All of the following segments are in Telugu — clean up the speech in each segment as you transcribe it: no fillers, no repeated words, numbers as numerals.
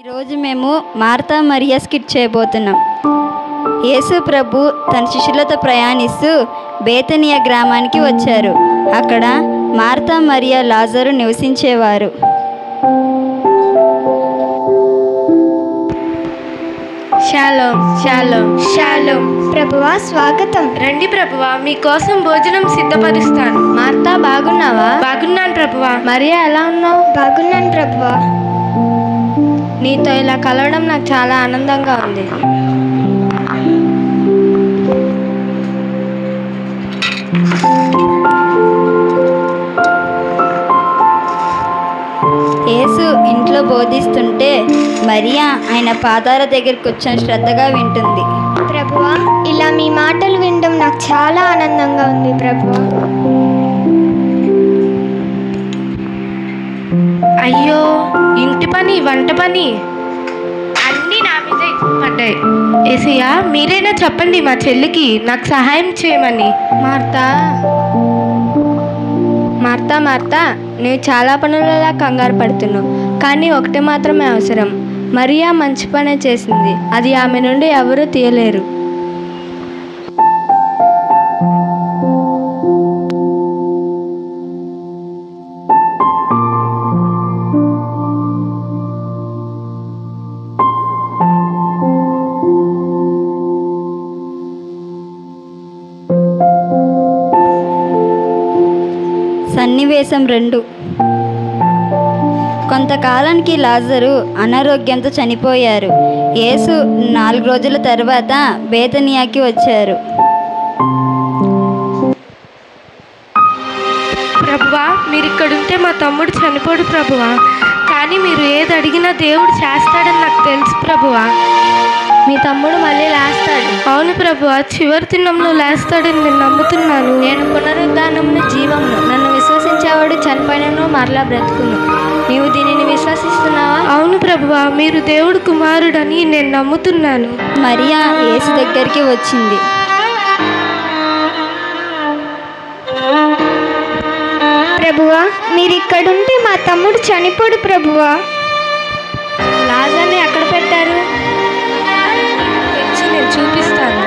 ఈరోజు మేము మార్తా మరియా స్కిట్ చేయబోతున్నాం. యేసు ప్రభు తన శిష్యులతో ప్రయాణిస్తూ బేతనియా గ్రామానికి వచ్చారు. అక్కడ మార్తా మరియా లాజరు నివసించేవారు. షాలోమ్ షాలోమ్ షాలోమ్. ప్రభువా స్వాగతం. రండి ప్రభువా, మీకోసం భోజనం సిద్ధపరుస్తాను. మార్తా బాగున్నావా? బాగున్నాను ప్రభువా. మరియా ఎలా ఉన్నావు? బాగున్నాను ప్రభువా. నీతో ఇలా కలవడం నాకు చాలా ఆనందంగా ఉంది. యేసు ఇంట్లో బోధిస్తుంటే మరియా ఆయన పాదాల దగ్గర కూర్చొని శ్రద్ధగా వింటుంది. ప్రభువా, ఇలా మీ మాటలు వినడం నాకు చాలా ఆనందంగా ఉంది ప్రభువా. అయ్యో, ఇంటి పని వంట పని అన్నీ నా మీద పడ్డాయి. ఏసయ్యా, మీరైనా చెప్పండి మా చెల్లికి నాకు సహాయం చేయమని. మార్తా మార్తా మార్తా, నువ్వు చాలా పనులలో కంగారు పడుతున్నావు, కానీ ఒకటి మాత్రమే అవసరం. మరియా మంచి పనే చేసింది, అది ఆమె నుండి ఎవరూ తీయలేరు. సన్నివేశం 2. కొంతకాలానికి లాజరు అనారోగ్యంతో చనిపోయారు. యేసు 4 రోజుల తర్వాత బేతనియాకి వచ్చారు. ప్రభువా, మీరు ఇక్కడుంటే మా తమ్ముడు చనిపోడు ప్రభువా, కానీ మీరు ఏది అడిగినా దేవుడు చేస్తాడని నాకు తెలుసు ప్రభువా. మీ తమ్ముడు మళ్ళీ లేస్తాడు. అవును ప్రభువా, చివరి దినంలో లేస్తాడని నేను నమ్ముతున్నాను. నేను పునరుద్ధానమును జీవమును, నన్ను విశ్వసించేవాడు చనిపోయినను మరలా బ్రతుకును. నీవు దీనిని విశ్వసిస్తున్నావా? అవును ప్రభువా, మీరు దేవుడు కుమారుడని నేను నమ్ముతున్నాను. మరియా యేసు దగ్గరికి వచ్చింది. ప్రభువా, మీరు ఇక్కడుంటే మా తమ్ముడు చనిపోడు ప్రభువా. లాజర్ని ఎక్కడ పెట్టారు? తెచ్చి నేను చూపిస్తాను.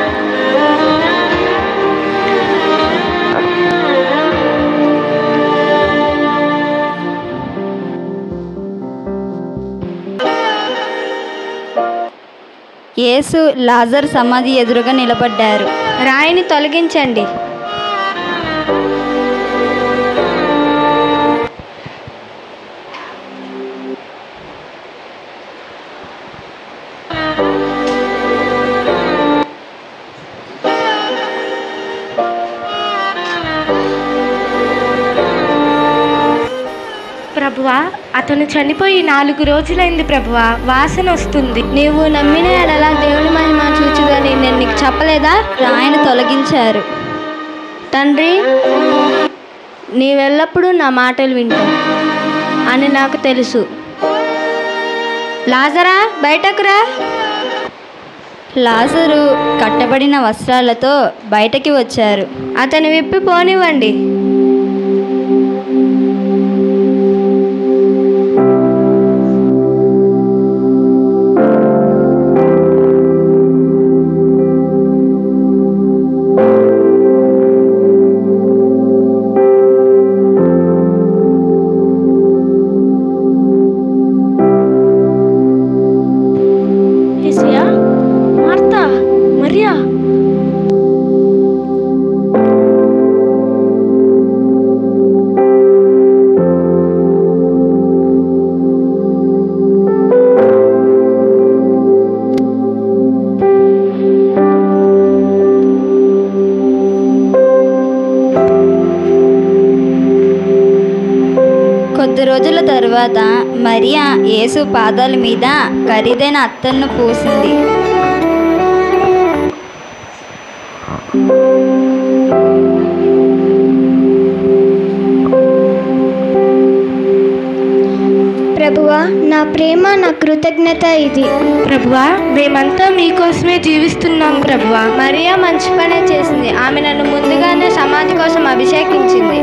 యేసు లాజర్ సమాధి ఎదురుగా నిలబడ్డారు. రాయిని తొలగించండి. ప్రభువా, అతను చనిపోయి 4 రోజులైంది ప్రభువా, వాసన వస్తుంది. నీవు నమ్మిన ఎడల దేవుని మహిమ చూచుదని నేను నీకు చెప్పలేదా? రాయిని తొలగించారు. తండ్రి, నీవెల్లప్పుడూ నా మాటలు వింటావు అని నాకు తెలుసు. లాజరా, బయటకు రా. లాజరు కట్టబడిన వస్త్రాలతో బయటకి వచ్చారు. అతను విప్పి పోనివ్వండి. మార్తా, మరియా, కొద్ది రోజుల తరువాత మరియా యేసు పాదాల మీద ఖరీదైన అత్తర్ను పూసింది. ప్రభువా, నా ప్రేమ, నా కృతజ్ఞత ఇది. ప్రభువా, మేమంతా మీకోసమే జీవిస్తున్నాం ప్రభువా. మరియా మంచి పనే చేసింది, ఆమె నన్ను ముందుగానే సమాధి కోసం అభిషేకించింది.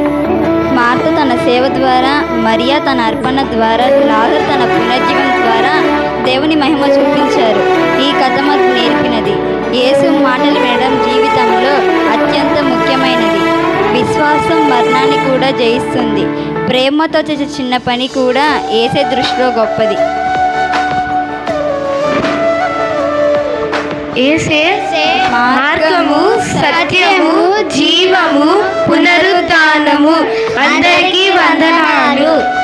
మార్త తన సేవ ద్వారా, మరియా తన అర్పణ ద్వారా, లాజరు తన పునర్జీవం ద్వారా దేవుని మహిమ చూపించారు. ఈ కథ మనకు నేర్పినది యేసు మాటలు వినడం జీవితంలో అత్యంత ముఖ్యమైనది. విశ్వాసం మరణాన్ని కూడా జయిస్తుంది. ప్రేమతో చేసే చిన్న పని కూడా యేసే దృష్టిలో గొప్పది. యేసే మార్గము, సత్యము, జీవము, పునరుద్ధానము. అందరికీ వందనాలు.